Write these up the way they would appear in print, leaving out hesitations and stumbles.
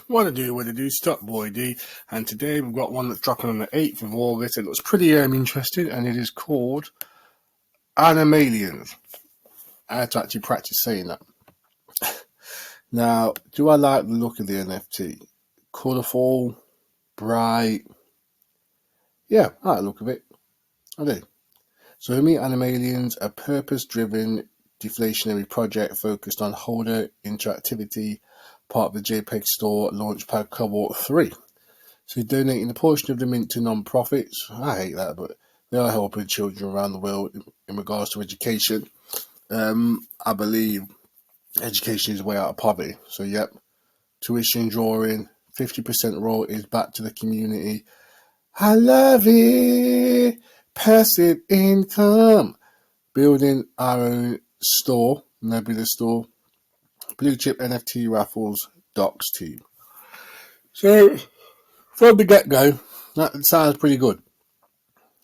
What to do, Stop Boy D, and today we've got one that's dropping on the 8th of August. It looks pretty interesting, and it is called Animaliens. I had to actually practice saying that. Now, do I like the look of the NFT? Colourful, bright. Yeah, I like the look of it. I do. So for me, Animaliens, a purpose-driven deflationary project focused on holder interactivity, part of the JPEG store Launchpad Cohort 3. So donating a portion of the mint to non-profits. I hate that, but they are helping children around the world in regards to education. I believe education is the way out of poverty. So yep, tuition drawing, 50% royalties back to the community. I love it. Passive income. Building our own store, Nebula store. Blue chip NFT raffles, docs team. So from the get-go, that sounds pretty good.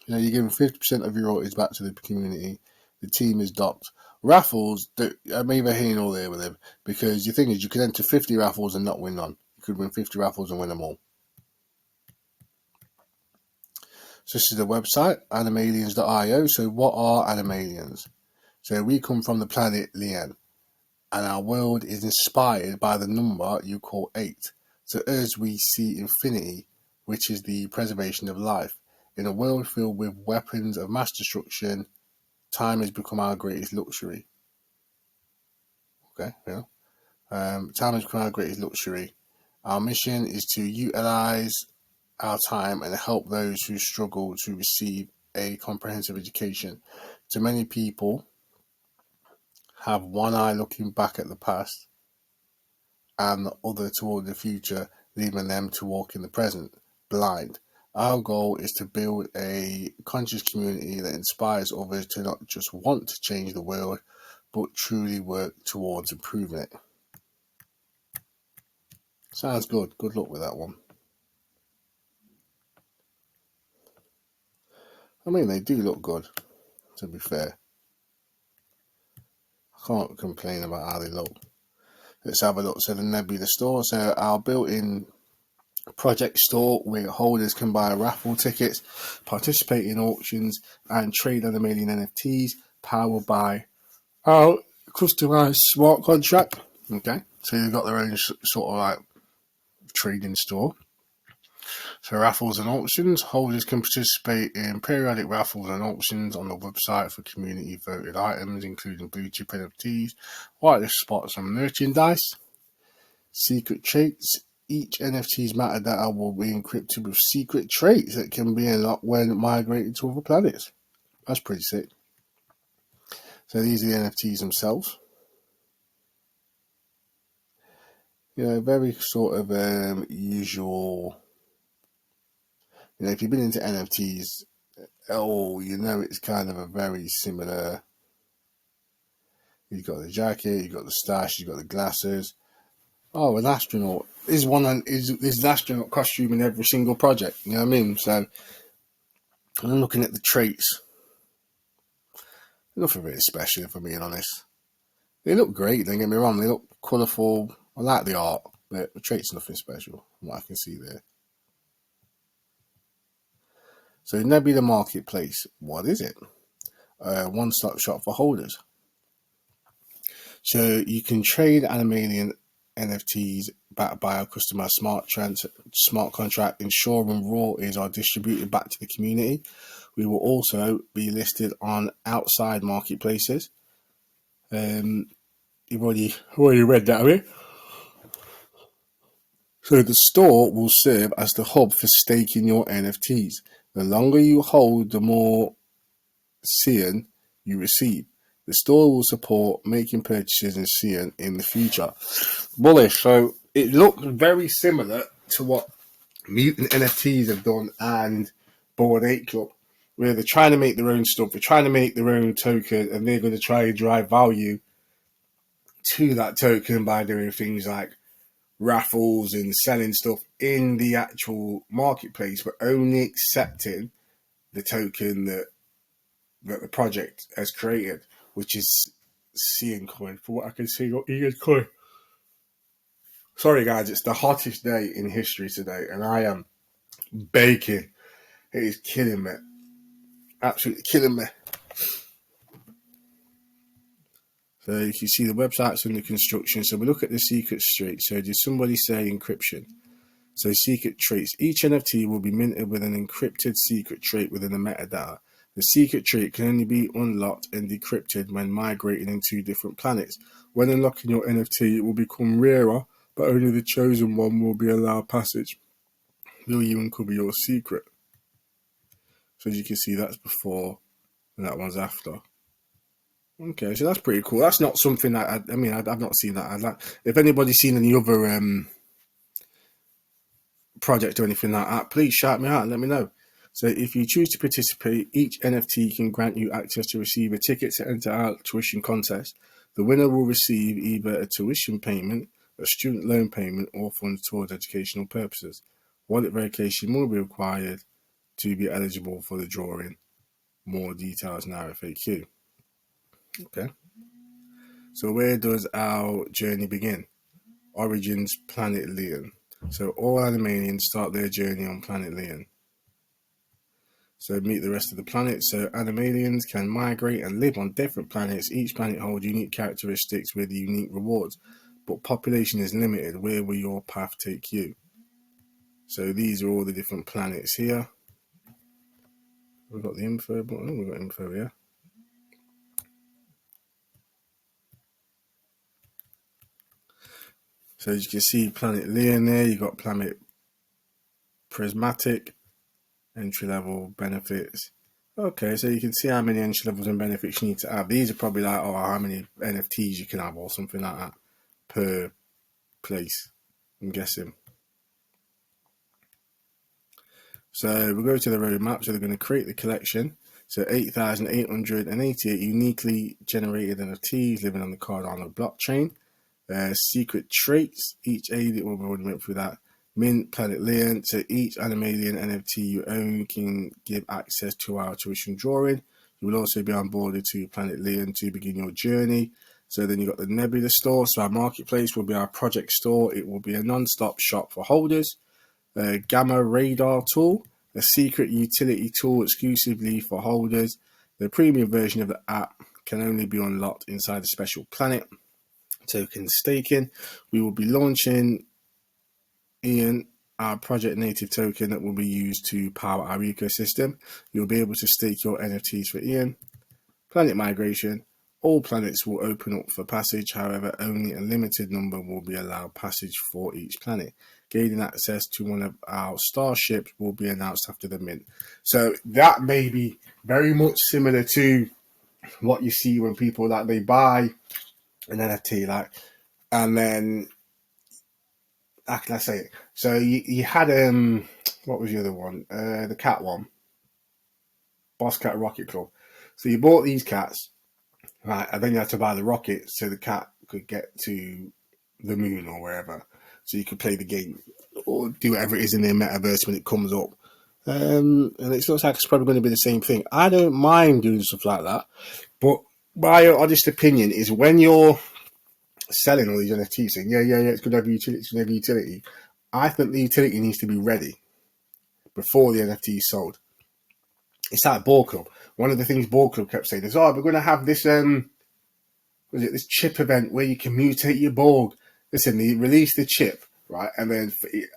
You know, you're giving 50% of your royalties back to the community. The team is docked. Raffles, I'm either here or there with them, because the thing is, you could enter 50 raffles and not win none. You could win 50 raffles and win them all. So this is the website, animaliens.io. So what are Animaliens? So we come from the planet Lien, and our world is inspired by the number you call 8. So as we see infinity, which is the preservation of life. In a world filled with weapons of mass destruction, time has become our greatest luxury. Okay, yeah. Time has become our greatest luxury. Our mission is to utilize our time and help those who struggle to receive a comprehensive education. So many people have one eye looking back at the past and the other toward the future, leaving them to walk in the present, blind. Our goal is to build a conscious community that inspires others to not just want to change the world, but truly work towards improving it. Sounds good. Good luck with that one. I mean, they do look good, to be fair. I can't complain about how they look. Let's have a look. So the Nebula store. So our built-in project store where holders can buy raffle tickets, participate in auctions, and trade Animalian NFTs powered by our customized smart contract. Okay, so they've got their own sort of like trading store. So raffles and auctions, holders can participate in periodic raffles and auctions on the website for community voted items, including blue chip NFTs, whitelist spots, and merchandise. Secret traits. Each NFT's metadata will be encrypted with secret traits that can be unlocked when migrating to other planets. That's pretty sick. So these are the NFTs themselves. You know, very sort of usual. You know, if you've been into NFTs, you know it's kind of a very similar. You've got the jacket, you've got the stash, you've got the glasses. Oh, an astronaut. There's an astronaut costume in every single project. You know what I mean? So I'm looking at the traits. Nothing really special, if I'm being honest. They look great, don't get me wrong. They look colourful. I like the art, but the traits are nothing special from what I can see there. So Nebula Marketplace, what is it? One-stop shop for holders. So you can trade Animalian NFTs backed by a customized smart contract, ensuring royalties are distributed back to the community. We will also be listed on outside marketplaces. You've already read that, have you? So the store will serve as the hub for staking your NFTs. The longer you hold, the more Cn you receive. The store will support making purchases in Cn in the future. Bullish. So it looked very similar to what Mutant NFTs have done and Bored Ape Club, where they're trying to make their own stuff. They're trying to make their own token, and they're going to try and drive value to that token by doing things like raffles and selling stuff in the actual marketplace, but only accepting the token that the project has created, which is Cn coin, for what I can see, or Egan coin. Sorry guys, it's the hottest day in history today, and I am baking. It is killing me. Absolutely killing me. So you can see the website's under construction. So we look at the secret streak. So did somebody say encryption? So secret traits. Each NFT will be minted with an encrypted secret trait within the metadata. The secret trait can only be unlocked and decrypted when migrating in 2 different planets. When unlocking your NFT, it will become rarer, but only the chosen one will be allowed passage. Will you uncover your secret? So as you can see, that's before and that one's after. Okay, so that's pretty cool. That's not something that I've not seen that. If anybody's seen any other project or anything like that, please shout me out and let me know. So if you choose to participate, each NFT can grant you access to receive a ticket to enter our tuition contest. The winner will receive either a tuition payment, a student loan payment, or funds towards educational purposes. Wallet verification will be required to be eligible for the drawing. More details in our FAQ. Okay. So where does our journey begin? Origins, Planet Leon. So all Animaliens start their journey on Planet Leon. So meet the rest of the planets. So Animaliens can migrate and live on different planets. Each planet holds unique characteristics with unique rewards, but population is limited. Where will your path take you? So these are all the different planets here. We've got the info button. We've got info here. So as you can see, Planet Leon there. You've got Planet Prismatic, entry level benefits. Okay, so you can see how many entry levels and benefits you need to have. These are probably like, how many NFTs you can have or something like that per place, I'm guessing. So we'll go to the roadmap. So they're going to create the collection. So 8,888 uniquely generated NFTs living on the Cardano blockchain. Secret traits. Each alien, we've already went through that. Mint, Planet Leon. So each Animalien NFT you own can give access to our tuition drawing. You will also be onboarded to Planet Leon to begin your journey. So then you've got the Nebula store. So our marketplace will be our project store. It will be a non-stop shop for holders. Gamma Radar tool, a secret utility tool exclusively for holders. The premium version of the app can only be unlocked inside a special planet. Token staking. We will be launching Ian, our project native token that will be used to power our ecosystem. You'll be able to stake your NFTs for Ian. Planet migration. All planets will open up for passage, however, only a limited number will be allowed passage for each planet. Gaining access to one of our starships will be announced after the mint. So that may be very much similar to what you see when people they buy an NFT, and then how can I say it? So you had what was the other one? The cat one, Boss Cat Rocket Club. So you bought these cats, right, and then you had to buy the rocket so the cat could get to the moon or wherever, so you could play the game or do whatever it is in their metaverse when it comes up. And it looks like it's probably going to be the same thing. I don't mind doing stuff like that, but my honest opinion is when you're selling all these NFTs saying, yeah, it's going to have utility, it's going to have utility, I think the utility needs to be ready before the NFT is sold. It's like Ball Club. One of the things Ball Club kept saying is, we're going to have this this chip event where you can mutate your Borg. Listen, they released the chip, right? And then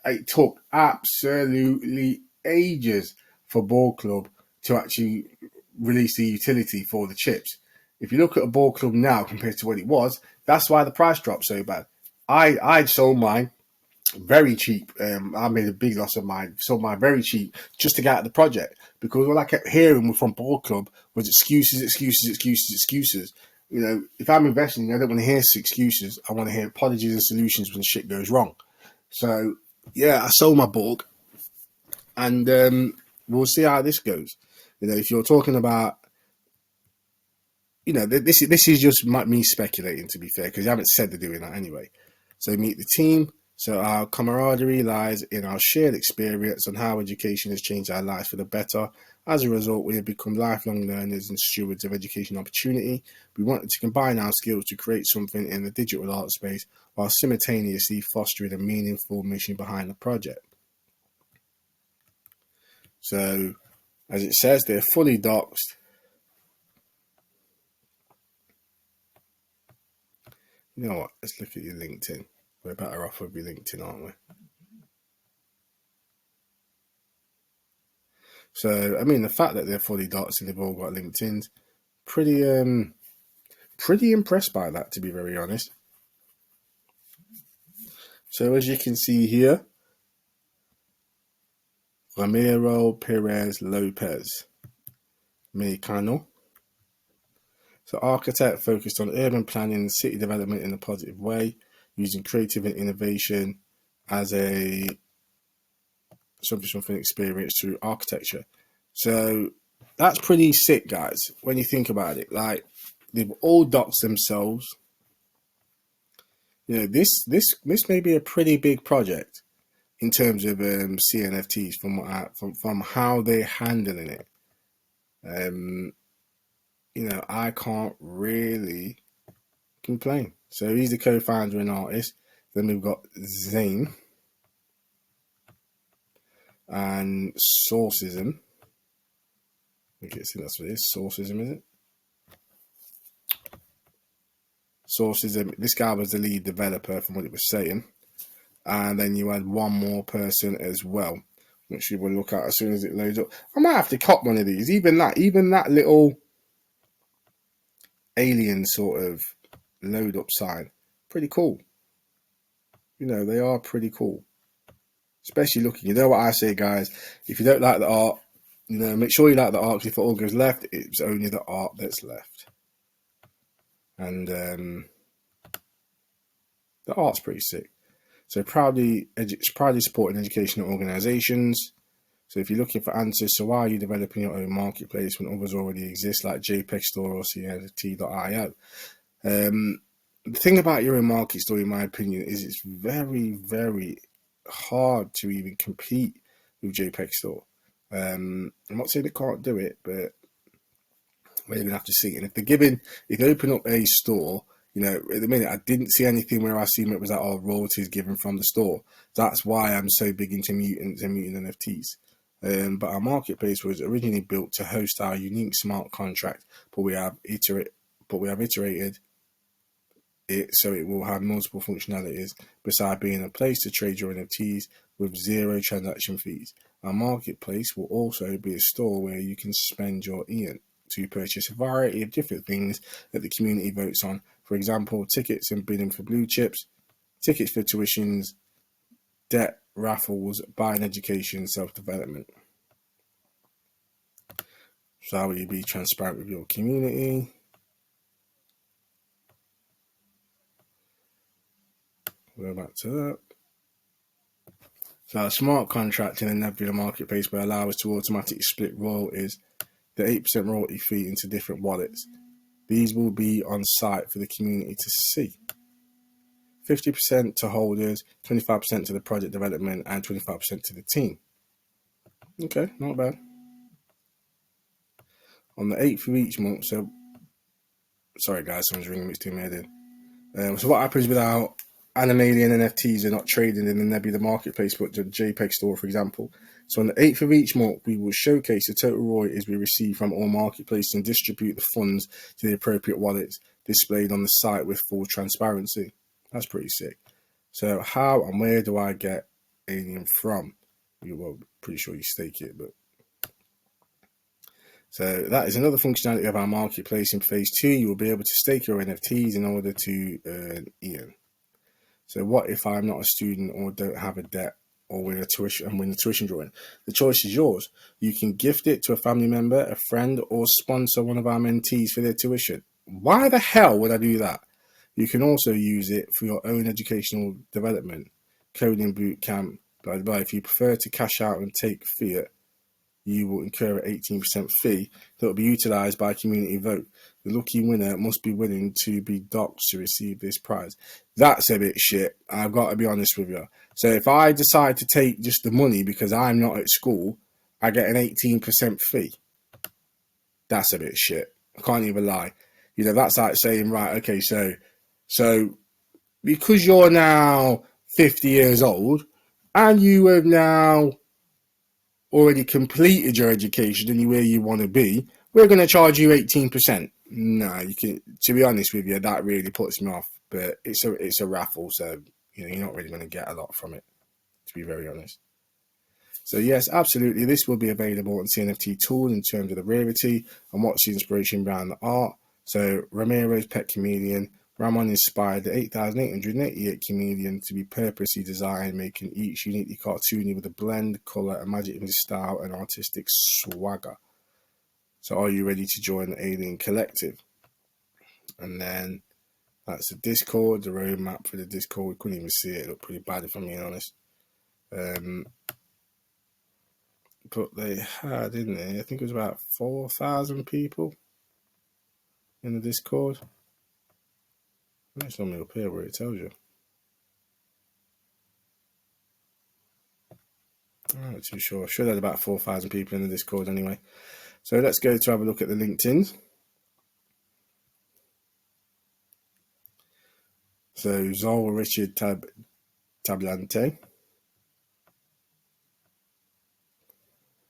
it took absolutely ages for Ball Club to actually release the utility for the chips. If you look at a Ball Club now compared to what it was, that's why the price dropped so bad. I sold mine very cheap. I made a big loss of mine. Sold mine very cheap just to get out of the project, because all I kept hearing from Ball Club was excuses. You know, if I'm investing, I don't want to hear excuses. I want to hear apologies and solutions when shit goes wrong. So yeah, I sold my Borg, and we'll see how this goes. You know, if you're talking about, you know, this is just me speculating, to be fair, because you haven't said they're doing that anyway. So meet the team. So our camaraderie lies in our shared experience on how education has changed our lives for the better. As a result, we have become lifelong learners and stewards of education opportunity. We wanted to combine our skills to create something in the digital art space while simultaneously fostering a meaningful mission behind the project. So, as it says, they're fully doxed. You know what? Let's look at your LinkedIn. We're better off with your LinkedIn, aren't we? So, I mean, the fact that they're fully doxed and they've all got LinkedIn's pretty impressed by that, to be very honest. So, as you can see here, Ramiro Perez Lopez Mecano. So, architect focused on urban planning and city development in a positive way, using creative and innovation as a something experience through architecture. So that's pretty sick, guys, when you think about it. Like, they've all doxed themselves. You know, this may be a pretty big project in terms of CNFTs from how they're handling it. You know, I can't really complain. So he's the co-founder and artist. Then we've got Zane and Sourcism. I think that's what it is. Sourcism, is it? Sourcism. This guy was the lead developer from what it was saying. And then you had one more person as well, which we will look at as soon as it loads up. I might have to cop one of these. Even that little alien sort of load up sign. Pretty cool. You know, they are pretty cool. Especially looking, you know what I say, guys, if you don't like the art, you know, make sure you like the art, because if it all goes left, it's only the art that's left. And the art's pretty sick. So proudly supporting educational organisations. So if you're looking for answers, so why are you developing your own marketplace when others already exist, like JPEG Store or Cnft.io? The thing about your own market store, in my opinion, is it's very, very hard to even compete with JPEG Store. I'm not saying they can't do it, but we're going to have to see. And if they open up a store, you know, at the minute, I didn't see anything where I seen it was like, oh, royalties given from the store. That's why I'm so big into mutants and mutant NFTs. But our marketplace was originally built to host our unique smart contract, but we have iterated it so it will have multiple functionalities besides being a place to trade your NFTs with zero transaction fees. Our marketplace will also be a store where you can spend your EON to purchase a variety of different things that the community votes on. For example, tickets and bidding for blue chips, tickets for tuitions, debt, raffles, buying education, self-development. So how will you be transparent with your community? We'll go back to that. So our smart contract in a Nebula marketplace will allow us to automatically split royalties, the 8% royalty fee, into different wallets. These will be on site for the community to see. 50% to holders, 25% to the project development, and 25% to the team. Okay, not bad. On the 8th of each month, so sorry guys, someone's ringing me, it's too mad. So what happens with our Animaliens NFTs are not traded in the Nebula marketplace, but the JPEG store, for example. So on the 8th of each month, we will showcase the total royalties we receive from all marketplaces and distribute the funds to the appropriate wallets displayed on the site with full transparency. That's pretty sick. So how and where do I get Alien from? Well, pretty sure you stake it, but so that is another functionality of our marketplace. In phase 2, you will be able to stake your NFTs in order to earn EON. So what if I'm not a student or don't have a debt or win a tuition drawing? The choice is yours. You can gift it to a family member, a friend, or sponsor one of our mentees for their tuition. Why the hell would I do that? You can also use it for your own educational development, coding boot camp, blah, blah, blah. If you prefer to cash out and take fiat, you will incur an 18% fee that will be utilised by community vote. The lucky winner must be willing to be doxed to receive this prize. That's a bit shit, I've got to be honest with you. So if I decide to take just the money because I'm not at school, I get an 18% fee. That's a bit shit. I can't even lie. You know, that's like saying, right, okay, so because you're now 50 years old and you have now already completed your education and you're where you want to be, we're going to charge you 18%. No, you can. To be honest with you, that really puts me off. But it's a raffle, so you know you're not really going to get a lot from it. To be very honest. So yes, absolutely, this will be available on Cnft Tool in terms of the rarity and what's the inspiration behind the art. So Ramiro's Pet Chameleon. Ramon inspired the 8,888 chameleon to be purposely designed, making each uniquely cartoony with a blend, colour, and magic in his style and artistic swagger. So are you ready to join the Alien Collective? And then that's the Discord, the roadmap for the Discord. We couldn't even see it. It looked pretty bad if I'm being honest. But they had, didn't they? I think it was about 4,000 people in the Discord. That's normally up here where it tells you. I'm not too sure. I should have had about 4,000 people in the Discord anyway. So let's go to have a look at the LinkedIn. So Zol Richard Tablante.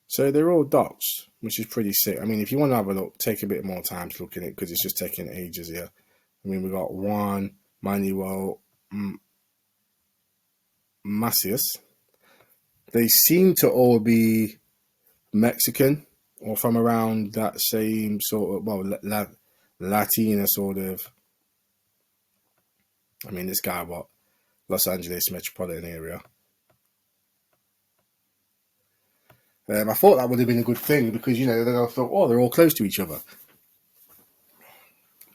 So they're all docs, which is pretty sick. I mean, if you want to have a look, take a bit more time to look at it because it's just taking ages here. I mean, we got Juan Manuel Macias. They seem to all be Mexican or from around that same sort of, well, Latina sort of. I mean, this guy, what? Los Angeles metropolitan area. I thought that would have been a good thing because, you know, then I thought, oh, they're all close to each other.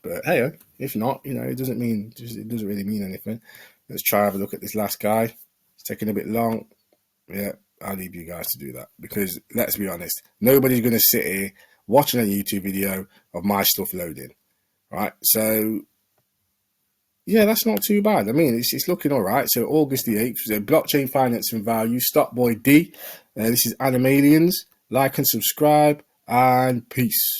But hey, if not, you know, it doesn't really mean anything. Let's try have a look at this last guy. It's taking a bit long. Yeah, I'll leave you guys to do that because let's be honest, nobody's going to sit here watching a YouTube video of my stuff loading, right? So yeah, that's not too bad. I mean, it's looking all right. So August the 8th, so blockchain finance and value, Stock Boy D. This is Animaliens. Like and subscribe and peace.